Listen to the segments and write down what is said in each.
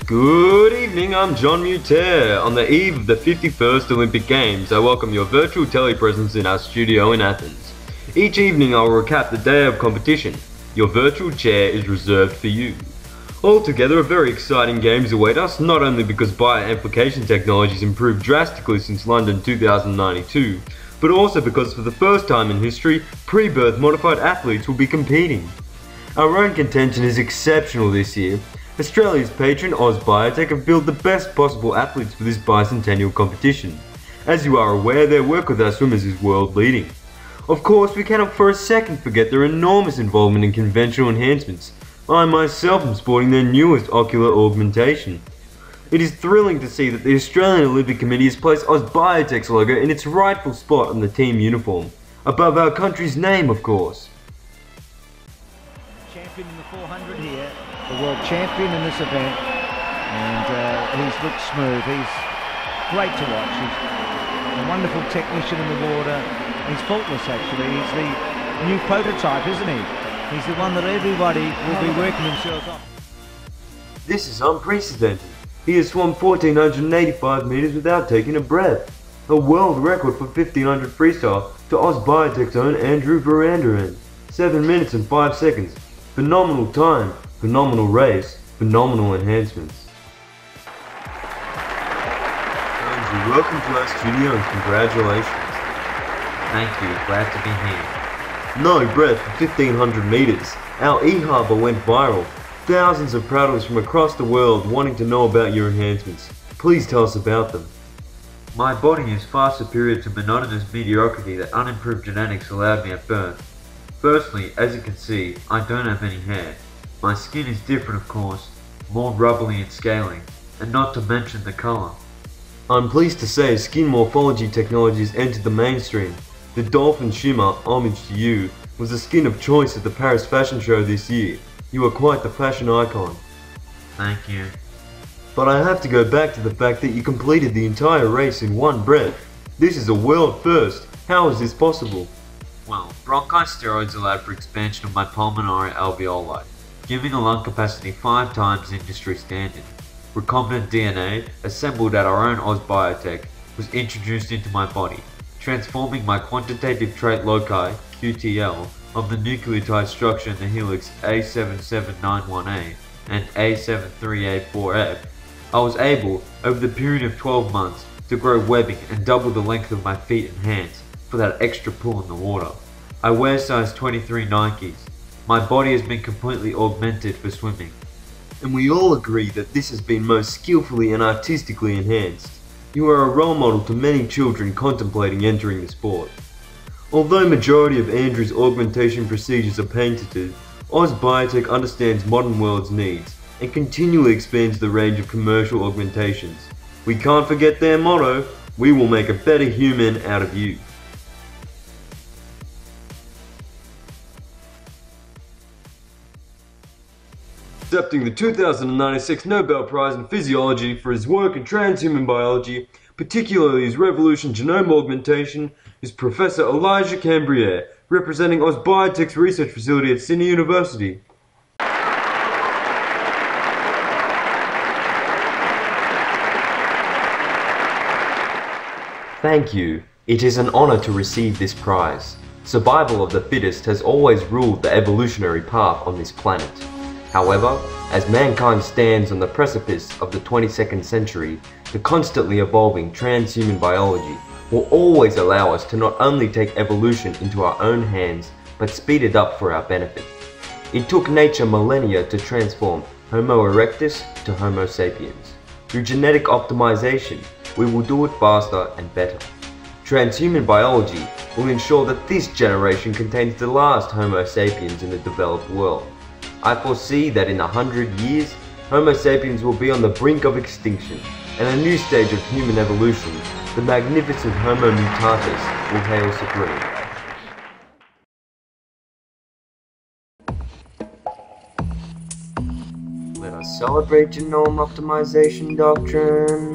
Good evening, I'm John Muter. On the eve of the 51st Olympic Games, I welcome your virtual telepresence in our studio in Athens. Each evening I will recap the day of competition. Your virtual chair is reserved for you. Altogether, a very exciting games await us, not only because bioamplification technologies improved drastically since London 2092, but also because for the first time in history, pre-birth modified athletes will be competing. Our own contention is exceptional this year. Australia's patron Oz Biotech have built the best possible athletes for this bicentennial competition. As you are aware, their work with our swimmers is world leading. Of course, we cannot for a second forget their enormous involvement in conventional enhancements. I myself am sporting their newest ocular augmentation. It is thrilling to see that the Australian Olympic Committee has placed Oz Biotech's logo in its rightful spot on the team uniform, above our country's name, of course. Champion in the 400 here, the world champion in this event, and he's looked smooth. He's great to watch. He's a wonderful technician in the water. He's faultless, actually. He's the new prototype, isn't he? He's the one that everybody will be working themselves off. This is unprecedented. He has swum 1,485 meters without taking a breath. A world record for 1,500 freestyle to Oz Biotech's own Andrew Verandaran. 7 minutes and 5 seconds. Phenomenal time, phenomenal race, phenomenal enhancements. Andrew, welcome to our studio and congratulations. Thank you, glad to be here. No breath for 1,500 meters. Our e-harbour went viral. Thousands of paddlers from across the world wanting to know about your enhancements. Please tell us about them. My body is far superior to monotonous mediocrity that unimproved genetics allowed me at birth. Firstly, as you can see, I don't have any hair. My skin is different, of course, more rubbly and scaly, and not to mention the colour. I'm pleased to say skin morphology technologies entered the mainstream. The Dolphin Shimmer, homage to you, was the skin of choice at the Paris Fashion Show this year. You are quite the fashion icon. Thank you. But I have to go back to the fact that you completed the entire race in one breath. This is a world first. How is this possible? Well, bronchosteroids allowed for expansion of my pulmonary alveoli, giving a lung capacity 5 times industry standard. Recombinant DNA, assembled at our own Oz Biotech, was introduced into my body, transforming my quantitative trait loci, QTL, of the nucleotide structure in the helix A7791A and A73A4F. I was able, over the period of 12 months, to grow webbing and double the length of my feet and hands for that extra pull in the water. I wear size 23 Nikes. My body has been completely augmented for swimming. And we all agree that this has been most skillfully and artistically enhanced. You are a role model to many children contemplating entering the sport. Although majority of Andrew's augmentation procedures are patented, Oz Biotech understands modern world's needs and continually expands the range of commercial augmentations. We can't forget their motto, we will make a better human out of you. Accepting the 2096 Nobel Prize in Physiology for his work in transhuman biology, particularly his revolution genome augmentation, is Professor Elijah Cambriere, representing Oz Biotech's research facility at Sydney University. Thank you. It is an honor to receive this prize. Survival of the fittest has always ruled the evolutionary path on this planet. However, as mankind stands on the precipice of the 22nd century, the constantly evolving transhuman biology will always allow us to not only take evolution into our own hands, but speed it up for our benefit. It took nature millennia to transform Homo erectus to Homo sapiens. Through genetic optimization, we will do it faster and better. Transhuman biology will ensure that this generation contains the last Homo sapiens in the developed world. I foresee that in 100 years, Homo sapiens will be on the brink of extinction, and a new stage of human evolution, the magnificent Homo mutatus, will hail supreme. Let us celebrate genome optimization doctrine,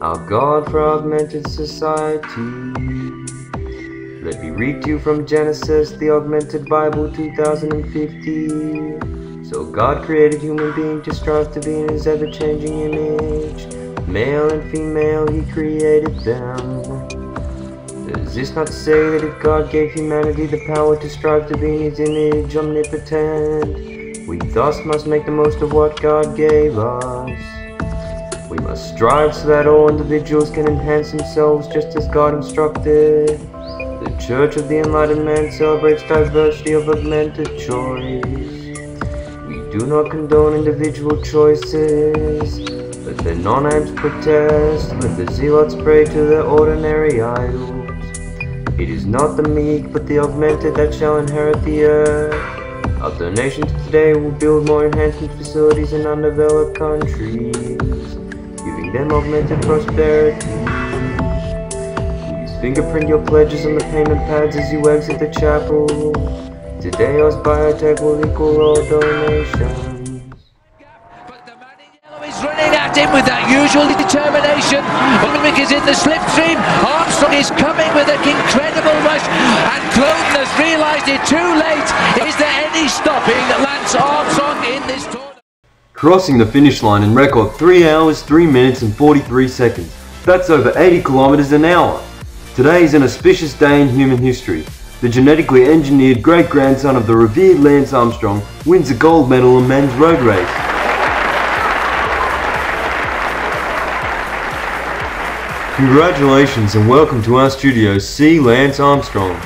our God for augmented society. Let me read to you from Genesis, the Augmented Bible 2050. So God created human being to strive to be in his ever-changing image. Male and female he created them. Is this not to say that if God gave humanity the power to strive to be in his image omnipotent, we thus must make the most of what God gave us? We must strive so that all individuals can enhance themselves just as God instructed. The Church of the Enlightened Man celebrates diversity of augmented choice. We do not condone individual choices, but the non-amps protest, let the zealots pray to their ordinary idols. It is not the meek, but the augmented that shall inherit the earth. Our donations today will build more enhancement facilities in undeveloped countries, giving them augmented prosperity. Please fingerprint your pledges on the payment pads as you exit the chapel. Today, us biotech will equal all donations. Running at him with that usual determination. Ulrich is in the slipstream. Armstrong is coming with an incredible rush, and Cloden has realised it too late. Is there any stopping Lance Armstrong in this tournament? Crossing the finish line in record 3 hours, 3 minutes and 43 seconds. That's over 80 kilometers an hour. Today is an auspicious day in human history. The genetically engineered great-grandson of the revered Lance Armstrong wins a gold medal in men's road race. Congratulations and welcome to our studio, C. Lance Armstrong.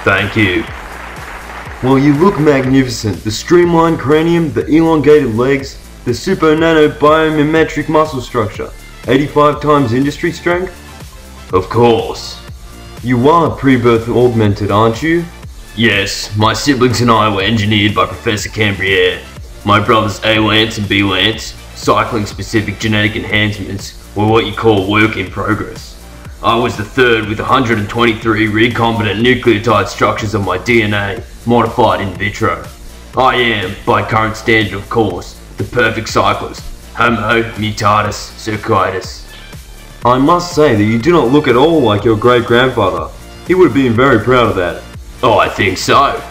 Thank you. Well, you look magnificent. The streamlined cranium, the elongated legs, the super nano biomimetric muscle structure. 85 times industry strength? Of course. You are pre-birth augmented, aren't you? Yes, my siblings and I were engineered by Professor Cambriere. My brothers A. Lance and B. Lance, cycling-specific genetic enhancements, were what you call work in progress. I was the third with 123 recombinant nucleotide structures of my DNA, modified in vitro. I am, by current standard of course, the perfect cyclist, Homo mutatis circuitus. I must say that you do not look at all like your great-grandfather. He would have been very proud of that. Oh, I think so.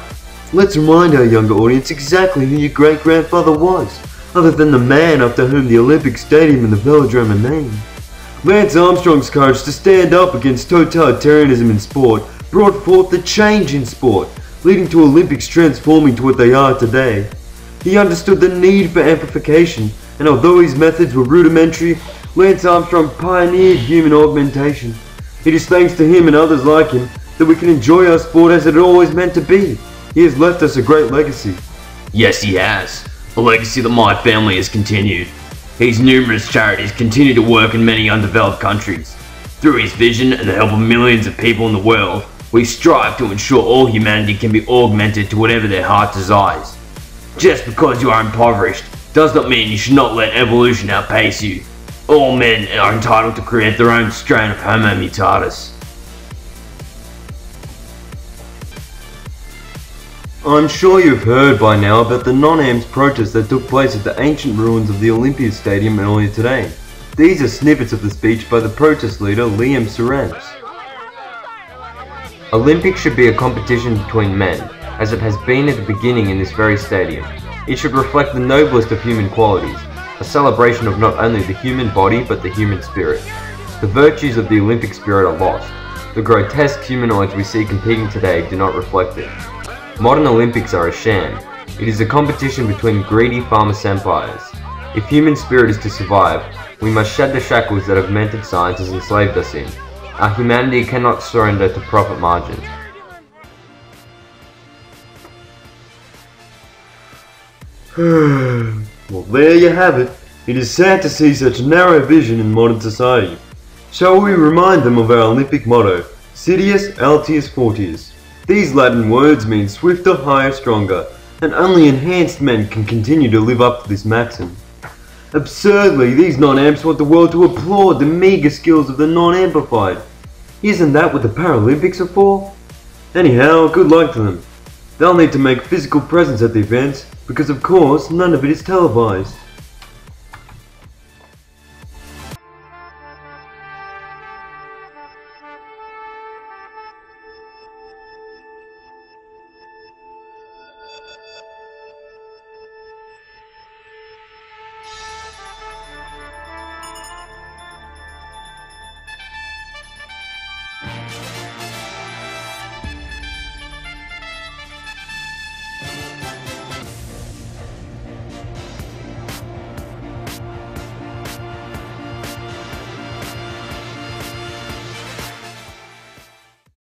Let's remind our younger audience exactly who your great-grandfather was, other than the man after whom the Olympic Stadium and the Velodrome are named. Lance Armstrong's courage to stand up against totalitarianism in sport brought forth the change in sport, leading to Olympics transforming to what they are today. He understood the need for amplification, and although his methods were rudimentary, Lance Armstrong pioneered human augmentation. It is thanks to him and others like him that we can enjoy our sport as it always meant to be. He has left us a great legacy. Yes, he has. A legacy that my family has continued. His numerous charities continue to work in many undeveloped countries. Through his vision and the help of millions of people in the world, we strive to ensure all humanity can be augmented to whatever their heart desires. Just because you are impoverished does not mean you should not let evolution outpace you. All men are entitled to create their own strain of Homo mutatis. I'm sure you've heard by now about the non-AMS protests that took place at the ancient ruins of the Olympia Stadium earlier today. These are snippets of the speech by the protest leader Liam Surance. Olympics should be a competition between men, as it has been at the beginning in this very stadium. It should reflect the noblest of human qualities, a celebration of not only the human body but the human spirit. The virtues of the Olympic spirit are lost. The grotesque humanoids we see competing today do not reflect it. Modern Olympics are a sham. It is a competition between greedy farmer senpais. If human spirit is to survive, we must shed the shackles that augmented science has enslaved us in. Our humanity cannot surrender to profit margin. Well, there you have it. It is sad to see such narrow vision in modern society. Shall we remind them of our Olympic motto, Citius Altius Fortius? These Latin words mean swifter, higher, stronger, and only enhanced men can continue to live up to this maxim. Absurdly, these non-amps want the world to applaud the meagre skills of the non-amplified. Isn't that what the Paralympics are for? Anyhow, good luck to them. They'll need to make physical presence at the events, because of course, none of it is televised.